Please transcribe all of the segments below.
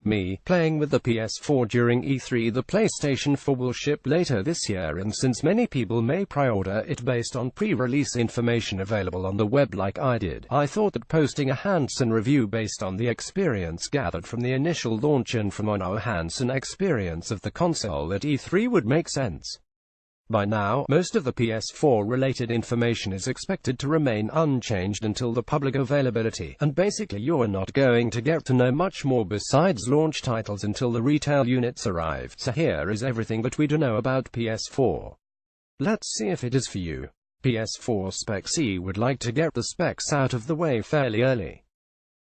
Me, playing with the PS4 during E3. The PlayStation 4 will ship later this year, and since many people may pre-order it based on pre-release information available on the web like I did, I thought that posting a hands-on review based on the experience gathered from the initial launch and from our hands-on experience of the console at E3 would make sense. By now, most of the PS4-related information is expected to remain unchanged until the public availability, and basically you're not going to get to know much more besides launch titles until the retail units arrive. So here is everything that we do know about PS4. Let's see if it is for you. PS4 specs. E would like to get the specs out of the way fairly early.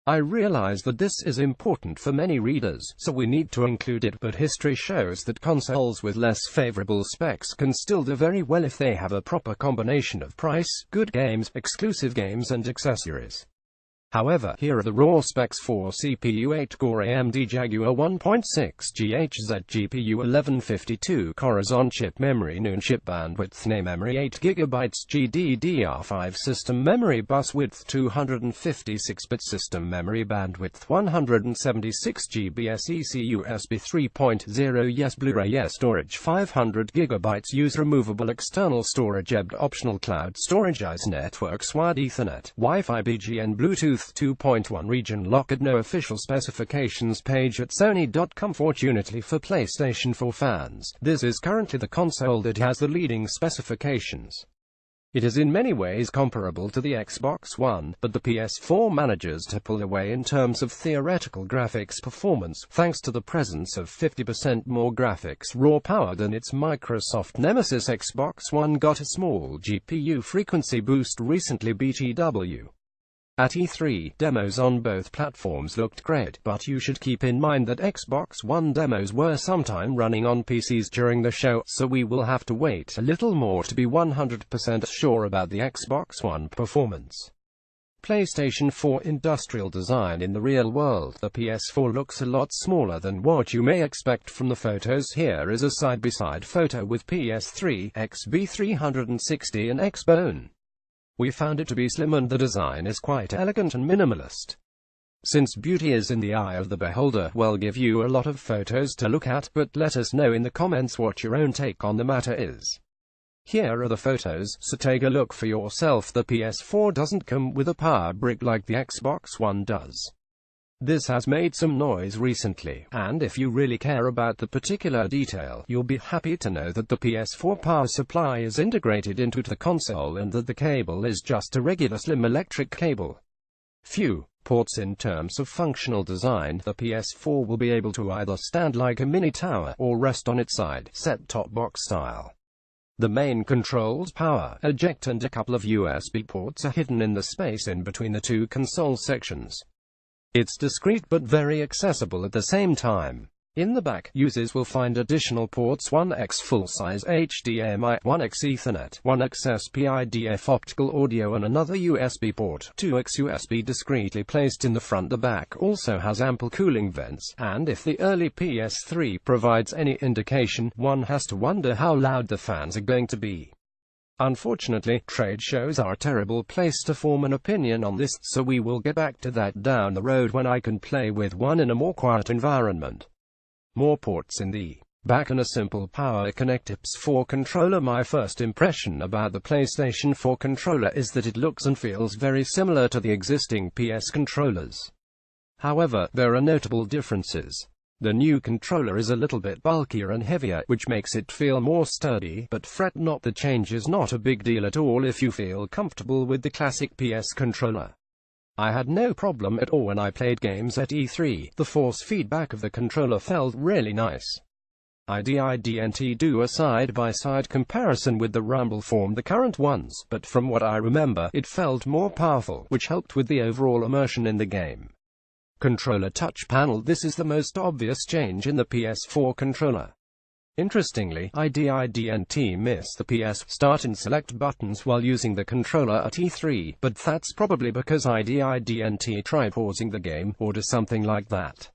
I realize that this is important for many readers, so we need to include it, but history shows that consoles with less favorable specs can still do very well if they have a proper combination of price, good games, exclusive games and accessories. However, here are the raw specs for CPU: 8 core AMD Jaguar 1.6 GHz GPU, 1152 cores on-chip memory, noon chip bandwidth, NA memory 8GB, GDDR5 system memory, bus width 256-bit system memory, bandwidth 176GB, SEC USB 3.0, yes, Blu-ray, yes, storage 500GB, use removable external storage, EBD optional, cloud storage, ICE networks, wired Ethernet, Wi-Fi, BGN, Bluetooth 2.1, region locked. No official specifications page at Sony.com. Fortunately for PlayStation 4 fans, this is currently the console that has the leading specifications. It is in many ways comparable to the Xbox One, but the PS4 manages to pull away in terms of theoretical graphics performance, thanks to the presence of 50% more graphics raw power than its Microsoft nemesis. Xbox One got a small GPU frequency boost recently. BTW. At E3, demos on both platforms looked great, but you should keep in mind that Xbox One demos were sometime running on PCs during the show, so we will have to wait a little more to be 100% sure about the Xbox One performance. PlayStation 4 industrial design. In the real world, the PS4 looks a lot smaller than what you may expect from the photos. Here is a side-by-side photo with PS3, XB360 and Xbone. We found it to be slim and the design is quite elegant and minimalist. Since beauty is in the eye of the beholder, we'll give you a lot of photos to look at, but let us know in the comments what your own take on the matter is. Here are the photos, so take a look for yourself. The PS4 doesn't come with a power brick like the Xbox One does. This has made some noise recently, and if you really care about the particular detail, you'll be happy to know that the PS4 power supply is integrated into the console and that the cable is just a regular slim electric cable. Few ports. In terms of functional design, the PS4 will be able to either stand like a mini tower or rest on its side, set-top box style. The main controls, power, eject and a couple of USB ports are hidden in the space in between the two console sections. It's discreet but very accessible at the same time. In the back, users will find additional ports: 1x full-size HDMI, 1x Ethernet, 1x SPIDF optical audio and another USB port, 2x USB discreetly placed in the front. The back also has ample cooling vents, and if the early PS3 provides any indication, one has to wonder how loud the fans are going to be. Unfortunately, trade shows are a terrible place to form an opinion on this, so we will get back to that down the road when I can play with one in a more quiet environment. More ports in the back and a simple power connect. ps4 controller. My first impression about the PlayStation 4 controller is that it looks and feels very similar to the existing PS controllers. However, there are notable differences. The new controller is a little bit bulkier and heavier, which makes it feel more sturdy, but fret not, the change is not a big deal at all if you feel comfortable with the classic PS controller. I had no problem at all when I played games at E3. The force feedback of the controller felt really nice. I didn't do a side-by-side comparison with the Rumble form, the current ones, but from what I remember, it felt more powerful, which helped with the overall immersion in the game. Controller touch panel. This is the most obvious change in the PS4 controller. Interestingly, I didn't miss the PS Start and Select buttons while using the controller at E3, but that's probably because I didn't try pausing the game, or do something like that.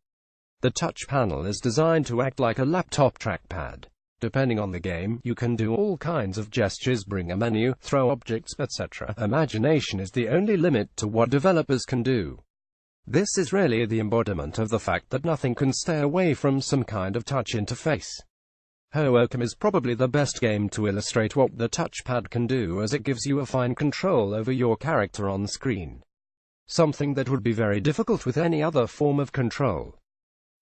The touch panel is designed to act like a laptop trackpad. Depending on the game, you can do all kinds of gestures, bring a menu, throw objects, etc. Imagination is the only limit to what developers can do. This is really the embodiment of the fact that nothing can stay away from some kind of touch interface. Hoenn is probably the best game to illustrate what the touchpad can do, as it gives you a fine control over your character on screen. Something that would be very difficult with any other form of control.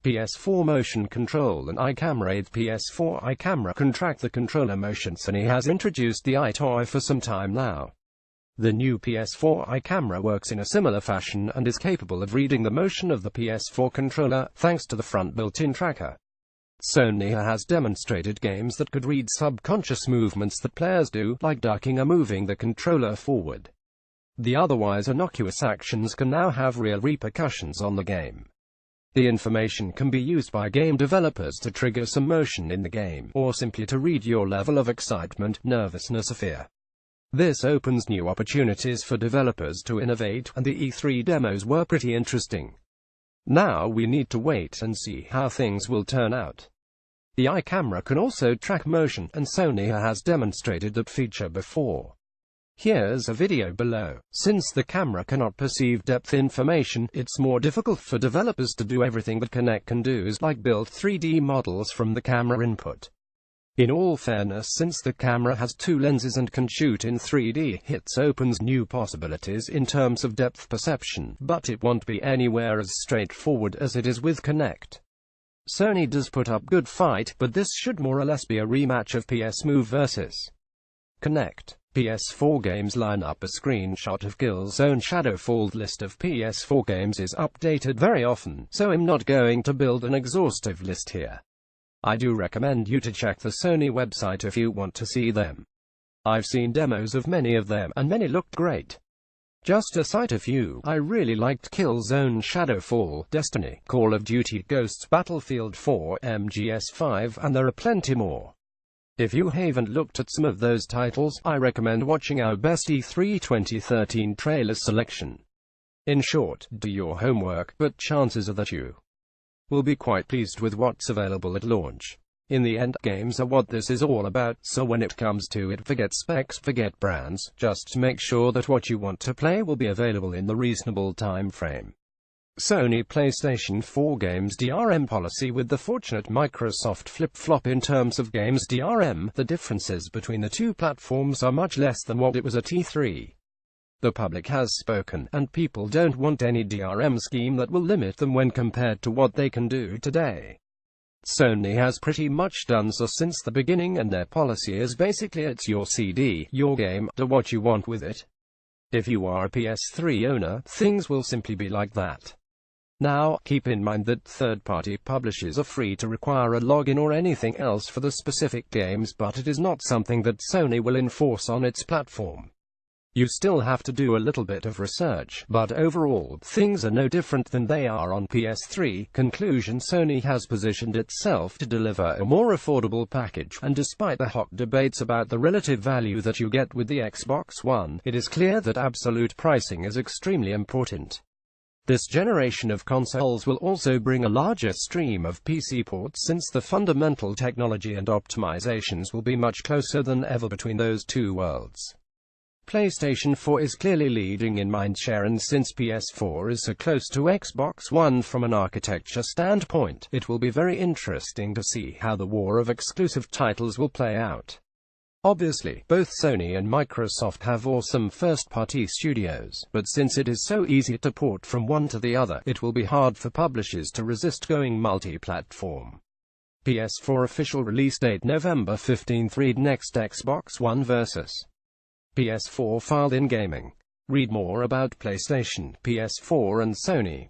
PS4 motion control and iCamera. The PS4 iCamera can track the controller motion. Sony has introduced the iToy for some time now. The new PS4 iCamera works in a similar fashion and is capable of reading the motion of the PS4 controller, thanks to the front built-in tracker. Sony has demonstrated games that could read subconscious movements that players do, like ducking or moving the controller forward. The otherwise innocuous actions can now have real repercussions on the game. The information can be used by game developers to trigger some motion in the game, or simply to read your level of excitement, nervousness or fear. This opens new opportunities for developers to innovate, and the E3 demos were pretty interesting. Now we need to wait and see how things will turn out. The iCamera can also track motion, and Sony has demonstrated that feature before. Here's a video below. Since the camera cannot perceive depth information, it's more difficult for developers to do everything that Kinect can do, like build 3D models from the camera input. In all fairness, since the camera has two lenses and can shoot in 3D, it opens new possibilities in terms of depth perception, but it won't be anywhere as straightforward as it is with Kinect. Sony does put up good fight, but this should more or less be a rematch of PS Move vs. Kinect. PS4 games lineup. A screenshot of Killzone Shadowfall. The list of PS4 games is updated very often, so I'm not going to build an exhaustive list here. I do recommend you to check the Sony website if you want to see them. I've seen demos of many of them, and many looked great. Just to cite a few, I really liked Killzone Shadowfall, Destiny, Call of Duty Ghosts, Battlefield 4, MGS5, and there are plenty more. If you haven't looked at some of those titles, I recommend watching our best E3 2013 trailers selection. In short, do your homework, but chances are that you will be quite pleased with what's available at launch. In the end, games are what this is all about, so when it comes to it, forget specs, forget brands, just make sure that what you want to play will be available in the reasonable time frame. Sony PlayStation 4 games DRM policy. With the fortunate Microsoft flip-flop in terms of games DRM, the differences between the two platforms are much less than what it was at E3. The public has spoken, and people don't want any DRM scheme that will limit them when compared to what they can do today. Sony has pretty much done so since the beginning, and their policy is basically it's your CD, your game, do what you want with it. If you are a PS3 owner, things will simply be like that. Now, keep in mind that third-party publishers are free to require a login or anything else for the specific games, but it is not something that Sony will enforce on its platform. You still have to do a little bit of research, but overall, things are no different than they are on PS3. Conclusion: Sony has positioned itself to deliver a more affordable package, and despite the hot debates about the relative value that you get with the Xbox One, it is clear that absolute pricing is extremely important. This generation of consoles will also bring a larger stream of PC ports, since the fundamental technology and optimizations will be much closer than ever between those two worlds. PlayStation 4 is clearly leading in mindshare, and since PS4 is so close to Xbox One from an architecture standpoint, it will be very interesting to see how the war of exclusive titles will play out. Obviously, both Sony and Microsoft have awesome first-party studios, but since it is so easy to port from one to the other, it will be hard for publishers to resist going multi-platform. PS4 official release date November 15. Read next. Xbox One vs. PS4 filed in gaming. Read more about PlayStation, PS4 and Sony.